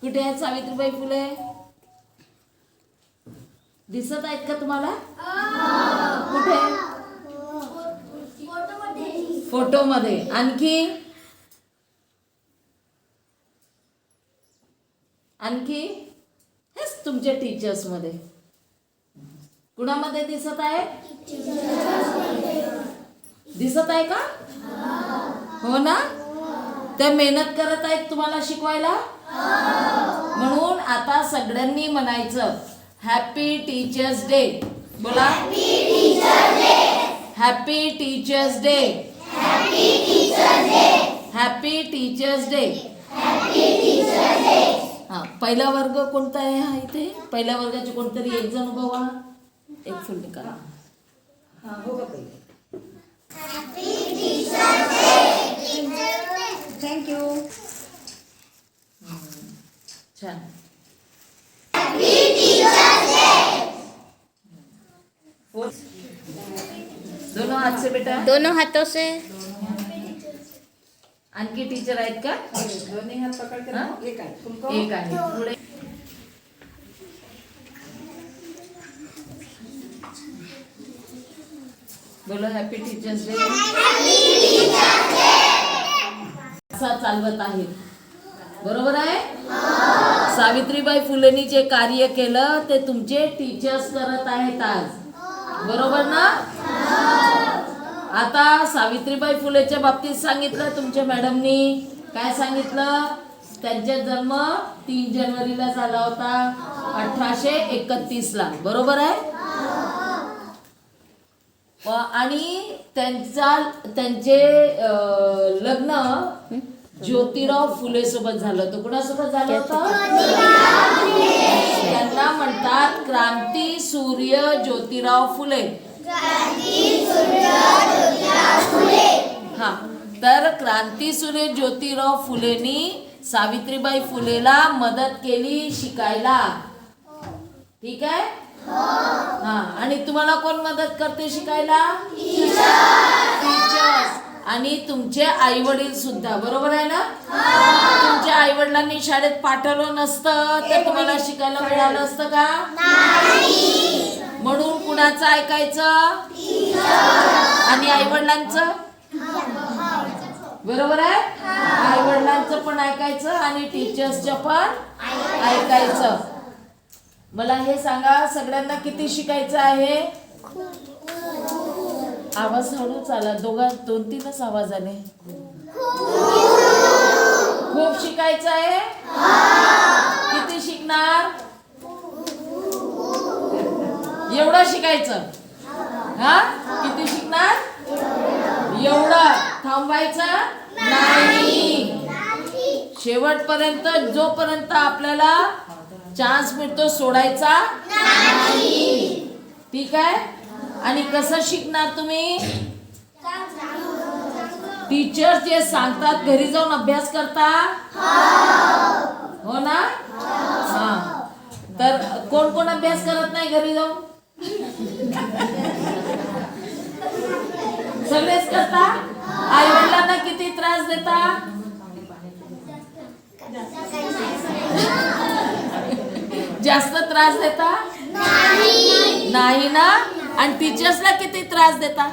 कुठे आहेत सावित्रीबाई फुले? दिसत आहेत का तुम्हाला? कुठे? फोटो मध्ये. आणखी आणखी हेच तुमच्या टीचर्स मध्ये. कुणामध्ये दिसत आहे? दिसत आहे का? हो ना? त्या मेहनत करत आहेत तुम्हाला शिकवायला. म्हणून आता सगळ्यांनी म्हणायचं हॅपी टीचर्स डे. बोला happy teachers day. Happy teachers day. हा, पहिला वर्ग कोणता आहे हा इथे? पहिल्या वर्गाचे कोणतरी एक जण उभा व्हा. एक फुल करा. हा हो का पहिले. थँक्यू. छान. दोनों हाथ से बेटा. दोनों हाथों से. आणखी टीचर आहेत का? दोन्ही हात पकड कर. एक आहे तुमको. एक आहे. पुढे बोलो हॅपी टीचर्स डे. असा चालवत आहे. बरोबर आहे. सावित्रीबाई फुलेंनी जे कार्य केलं ते तुमचे टीचर्स करत आहेत आज. बरोबर ना? आता सावित्रीबाई फुलेच्या बाबतीत सांगितलं तुमच्या मॅडमनी. काय सांगितलं? त्यांचा जन्म 3 जानेवारीला झाला होता 1831 ला. बरोबर आहे. आणि त्यांचे लग्न ज्योतिराव फुले सोबत झालं होतं. कुणासोबत झालं होतं? त्यांना म्हणतात क्रांती सूर्य ज्योतिराव फुले. हा, तर क्रांती सूर्य ज्योतिराव फुलेनी सावित्रीबाई फुलेला मदत केली शिकायला. ठीक आहे. हा, आणि तुम्हाला कोण मदत करते शिकायला? टीचर्स. आणि तुमचे आई वडील सुद्धा. बरोबर आहे ना? तुमच्या आई वडिलांनी शाळेत पाठवलं नसतं तर तुम्हाला शिकायला मिळालं असतं का? म्हणून कुणाचं ऐकायचं? आणि आई वडिलांचं. बरोबर आहे. आई वडिलांचं पण ऐकायचं आणि टीचर्सचं पण ऐकायचं. मला हे सांगा सगळ्यांना किती शिकायचं आहे? आवाज हळूच आला. 2-3च आवाज आले. खूप शिकायचं आहे. किती शिकणार? एवढं शिकायचं. हा, किती शिकणार? एवढं. थांबायचं नाही. शेवटपर्यंत जोपर्यंत आपल्याला चान्स मिळतो सोडायचा नाही. ठीक आहे. आणि कसं शिकणार तुम्ही? टीचर्स जे सांगतात घरी जाऊन अभ्यास करता. हो ना? हा, तर कोण कोण अभ्यास करत नाही घरी जाऊन? सगळेच करता. आई वडिलांना किती त्रास देता? जास्त त्रास देता? नाही ना? आणि टीचर्सला किती त्रास देता?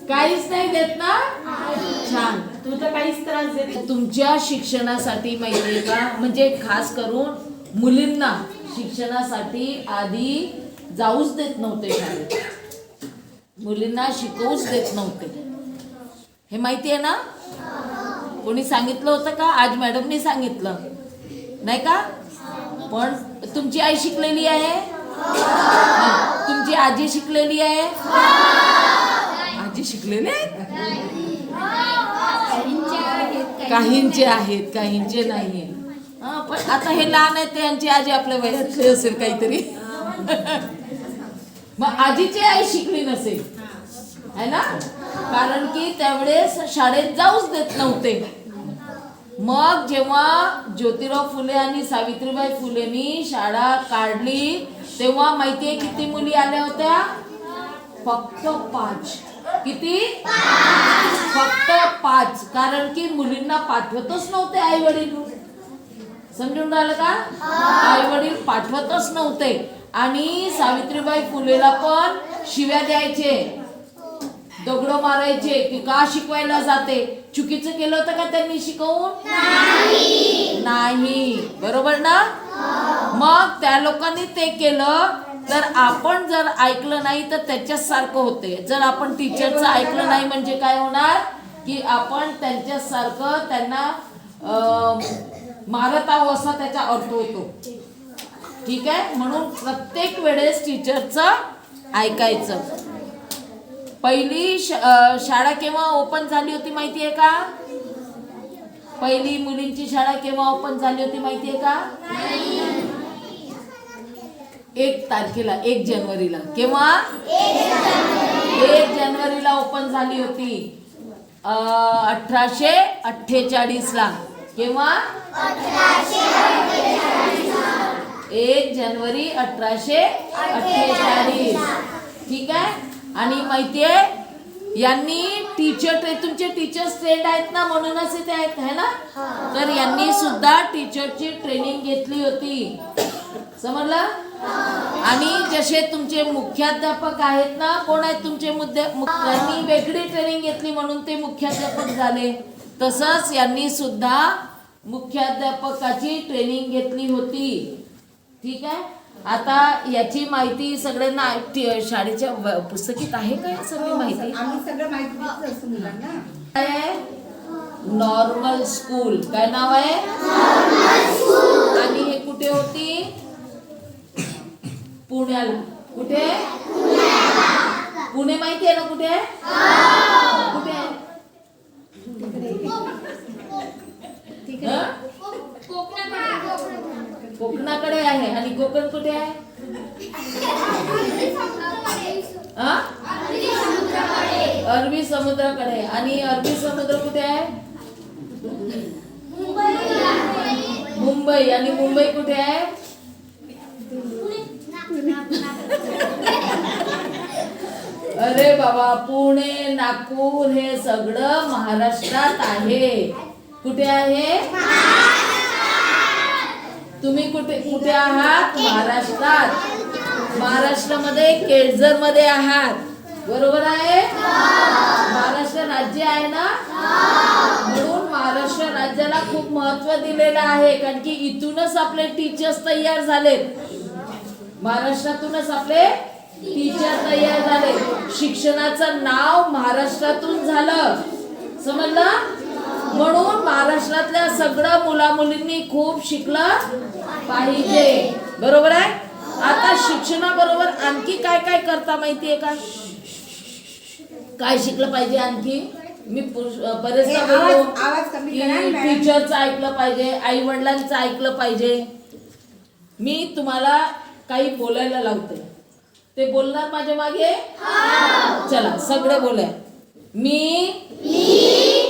काहीच नाही देत ना? छान. तुझं काहीच त्रास देत. तुमच्या शिक्षणासाठी माहितीये का, म्हणजे खास करून मुलींना शिक्षणासाठी आधी जाऊच देत नव्हते शाळेत. मुलींना शिकवूच देत नव्हते. हे माहिती आहे ना? कोणी सांगितलं होतं का? आज मॅडमनी सांगितलं नाही का? पण तुमची आई शिकलेली आहे. तुमची आजी शिकलेली आहे. आजी शिकलेली आहे. काहींचे आहेत काहींचे नाही. पण आता हे लहान आहेत त्यांची आजी आपल्या वयातली असेल काहीतरी. मग आजीची आई शिकली नसेल है ना? कारण की त्यावेळेस शाळेत जाऊच देत नव्हते. मग जेव्हा ज्योतिराव फुले आणि सावित्रीबाई फुलेंनी शाळा काढली तेव्हा माहितीये किती मुली आल्या होत्या? फक्त 5. किती? फक्त 5, कारण की मुलींना पाठवतच नव्हते आई वडील. समजून राहिलं का? आई वडील पाठवतच नव्हते. आणि सावित्रीबाई फुलेला पण शिव्या द्यायचे, दगड मारायचे की का शिकवायला जाते. चुकीचं केलं होतं का त्यांनी शिकवून? नाही. बरोबर ना? मग त्या लोकांनी ते केलं. तर आपण जर ऐकलं नाही तर त्याच्याच सारखं होते. जर आपण टीचरचं ऐकलं नाही म्हणजे काय होणार की आपण त्यांच्याच सारखं त्यांना मारत आहोत असा त्याचा अर्थ होतो. ठीक आहे. म्हणून प्रत्येक वेळेस टीचरचं ऐकायचं. पहिली शाळा केव्हा ओपन झाली होती माहिती आहे का? पहिली मुलींची शाळा केव्हा ओपन झाली होती माहिती आहे का? 1 तारखेला, 1 जानेवारीला. केव्हा? 1 जानेवारीला ओपन झाली होती. 1848 ला. केव्हा? 1 जानेवारी 1848. ठीक आहे. आणि माहितीये यांनी तुमचे टीचर्स ट्रेंड आहेत ना, म्हणूनच इथे आहेत है ना. तर यांनी सुद्धा टीचरची ट्रेनिंग घेतली होती. समजलं? आणि जसे तुमचे मुख्याध्यापक आहेत ना, कोण आहेत तुमचे त्यांनी वेगळी ट्रेनिंग घेतली म्हणून ते मुख्याध्यापक झाले. तसंच यांनी सुद्धा मुख्याध्यापकाची ट्रेनिंग घेतली होती. ठीक आहे. आता याची माहिती सगळ्यांना शाळेच्या पुस्तकीत आहे का सगळी माहिती? आम्ही सगळं माहिती देत असतो मुलांना. काय? Normal school. काय नाव आहे? आणि हे कुठे होती? पुण्याला. कुठे? पुणे माहिती आहे ना कुठे? कुठे आहे? कोकणाकडे आहे. आणि कोकण कुठे आहे? अरबी समुद्राकडे. आणि अरबी समुद्र कुठे आहे? मुंबई. आणि मुंबई कुठे आहे? अरे बाबा, पुणे, नागपूर हे सगळं महाराष्ट्रात आहे. कुठे आहे? तुम्ही कुठे आहात? महाराष्ट्रात. महाराष्ट्रामध्ये केळझर मध्ये आहात. बरोबर आहे? महाराष्ट्र राज्य आहे ना, म्हणून महाराष्ट्र राज्याला खूप महत्व दिलेलं आहे. कारण की इथूनच आपले टीचर्स तयार झाले. महाराष्ट्रातूनच आपले टीचर तयार झाले. शिक्षणाचं नाव महाराष्ट्रातून झालं. समजलं? म्हणून महाराष्ट्रातल्या सगळ्या मुला मुलींनी खूप शिकलं पाहिजे. बरोबर आहे? आता शिक्षणाबरोबर आणखी काय काय करता माहितीये का? काय शिकलं पाहिजे आणखी? मी बरेचदा बोलतो की टीचरचं ऐकलं पाहिजे, आई वडिलांचं ऐकलं पाहिजे. मी तुम्हाला काही बोलायला लावते, ते बोलणार माझ्या मागे? चला सगळे बोला. मी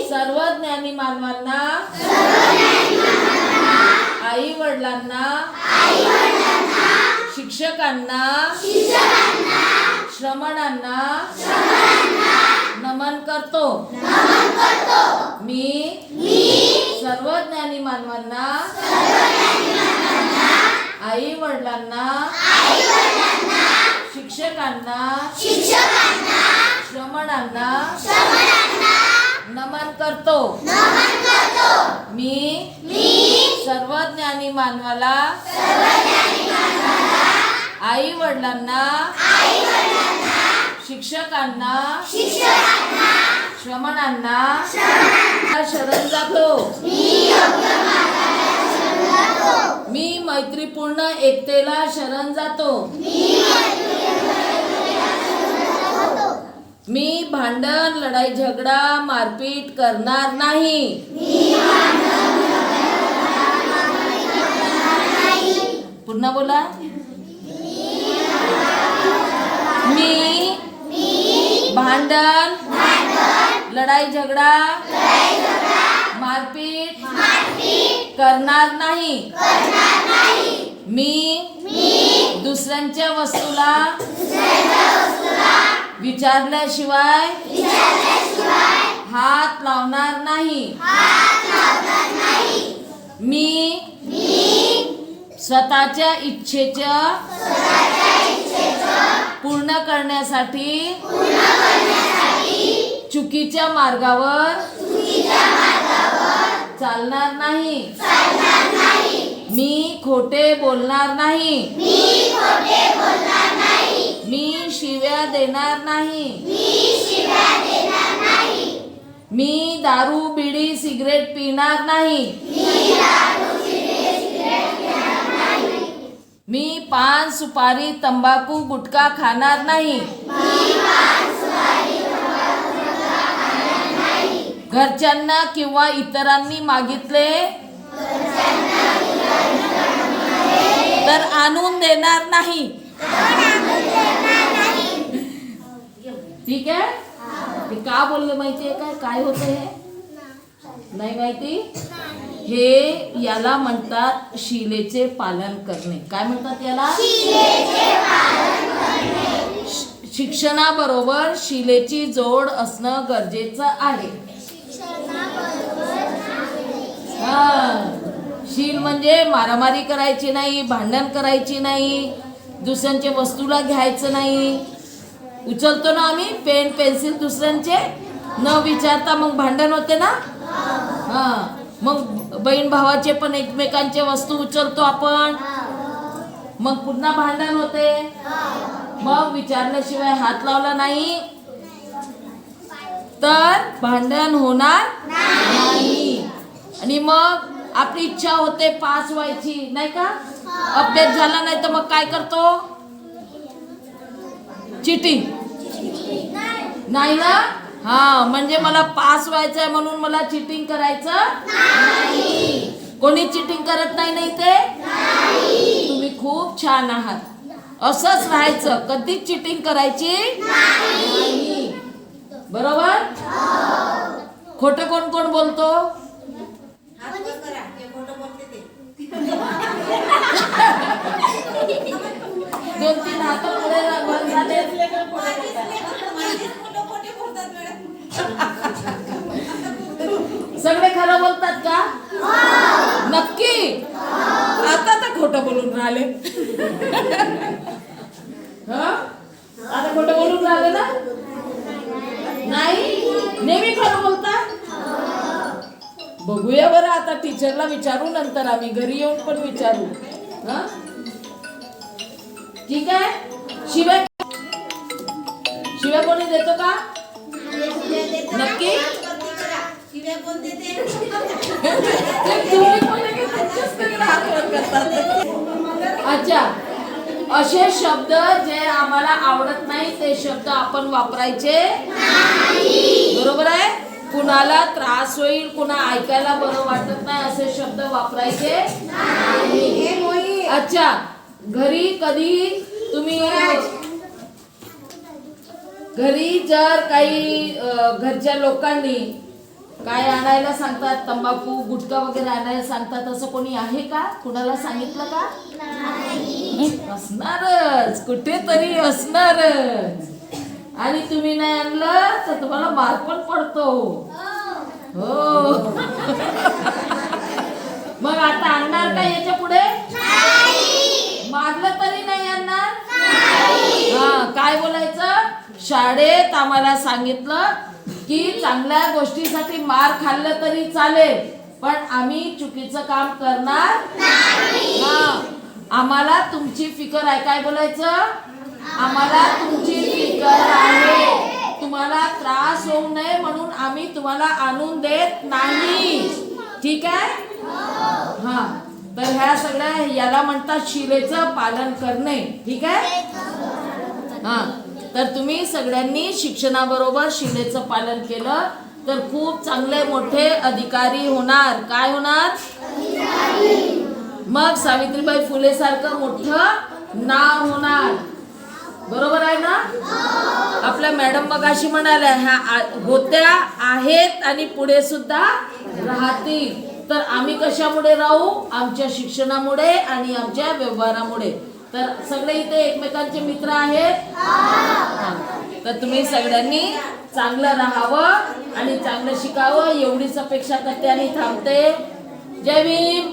सर्व ज्ञानी मानवांना, आई वडिलांना, शिक्षकांना, श्रमणांना नमन करतो. मी सर्व ज्ञानी मानवांना, आई वडिलांना, शिक्षकांना, श्रमणांना नमन करतो. मी सर्व ज्ञानी मानवाला, आई वडिलांना, शिक्षकांना, श्रमणांना शरण जातो. मी मैत्रीपूर्ण एकतेला शरण जातो. मी भांडण, लढाई झगडा, मारपीट करणार नाही. पुन्हा बोला. मी भांडण, लढाई झगडा, मारपीट करणार नाही. मी दुसऱ्यांच्या वस्तूला विचारल्याशिवाय हात लावणार नाही. मी स्वतःच्या इच्छेच्या पूर्ण करण्यासाठी चुकीच्या मार्गावर चालणार नाही. मी खोटे बोलणार नाही. मी शिव्या देणार नाही. मी दारू बिडी सिगरेट पिणार नाही. मी पान सुपारी तंबाखू गुटखा खाणार नाही. घरच्यांना किंवा इतरांनी मागितले तर आणून देणार नाही. ठीक आहे. ते का बोलले माहितीये काय होतं हे नाही माहिती. हे याला म्हणतात शिलेचे पालन करणे. काय म्हणतात याला? शिक्षणाबरोबर शिलेची जोड असणं गरजेचं आहे. शील म्हणजे मारामारी करायची नाही, भांडण करायची नाही, दुसऱ्यांच्या वस्तूला घ्यायचं नाही. उचलतो ना आम्ही पेन पेन्सिल दुसऱ्यांचे न विचारता, मग भांडण होते ना. मग बहीण भावाचे पण एकमेकांचे वस्तू उचलतो आपण, मग पुन्हा भांडण होते. मग विचारल्याशिवाय हात लावला नाही तर भांडण होणार नाही. आणि मग आपली इच्छा होते पास व्हायची, नाही का? अभ्यास झाला नाही तर मग काय करतो? चिटिंग. नाही ना. म्हणजे मला पास व्हायचंय म्हणून मला चिटिंग करायचं नाही. कोणी चिटिंग करत नाही नाही ते? तुम्ही खूप छान आहात. असंच राहायचं, कधीच चिटिंग करायची नाही. बरोबर? खोटं कोण कोण बोलतो? दोन तीन हात पुढे झाले. सगळे खरं बोलतात का? नक्की. आता तर खोटं बोलून राहिले. आता खोटं बोलून राहिले ना? नाही, नेहमी खरं बोलता. बघूया बरं, आता टीचरला विचारू, नंतर आम्ही घरी येऊन पण विचारू. ठीक आहे. शिव्या कोणी देतो का? नक्की. अच्छा, असे शब्द जे आम्हाला आवडत नाही ते शब्द आपण वापरायचे बरोबर आहे. कुणाला त्रास होईल, कुणा ऐकायला बरं वाटत नाही असे शब्द वापरायचे नाही. अच्छा, घरी कधी तुम्ही घरी जर काही घरच्या लोकांनी काय आणायला सांगतात, तंबाखू गुटखा वगैरे आणायला सांगतात, असं कोणी आहे का? कुणाला सांगितलं का? असणारच, कुठेतरी असणारच. आणि तुम्ही नाही आणलं तर तुम्हाला मार पण पडतो. हो. मग आता आणणार का याच्या पुढे? मारलं तरी नाही आणणार. काय बोलायचं? शाळेत आम्हाला सांगितलं की चांगल्या गोष्टीसाठी मार खाल्लं तरी चालेल, पण आम्ही चुकीचं काम करणार नाही. आम्हाला तुमची फिकर आहे. काय बोलायचं? आम्हाला तुमची फिकर आहे. तुम्हाला त्रास होऊ नये म्हणून आम्ही तुम्हाला आणून देत नाही. ठीक आहे. तर ह्या सगळ्या याला म्हणतात शिलेचं पालन करणे. ठीक आहे. तर तुम्ही सगळ्यांनी शिक्षणाबरोबर शिलेचं पालन केलं तर खूप चांगले मोठे अधिकारी होणार. काय होणार? मग सावित्रीबाई फुले सारखं मोठं नाव होणार. बरोबर आहे ना? आपल्या मॅडम मगाशी म्हणाल्या ह्या होत्या, आहेत आणि पुढे सुद्धा राहतील. तर आम्ही कशामुळे राहू? आमच्या शिक्षणामुळे आणि आमच्या व्यवहारामुळे. तर सगळे इथे एकमेकांचे मित्र आहेत. तर तुम्ही सगळ्यांनी चांगलं राहावं आणि चांगलं शिकावं एवढीच अपेक्षा करते आणि थांबते. जय भीम.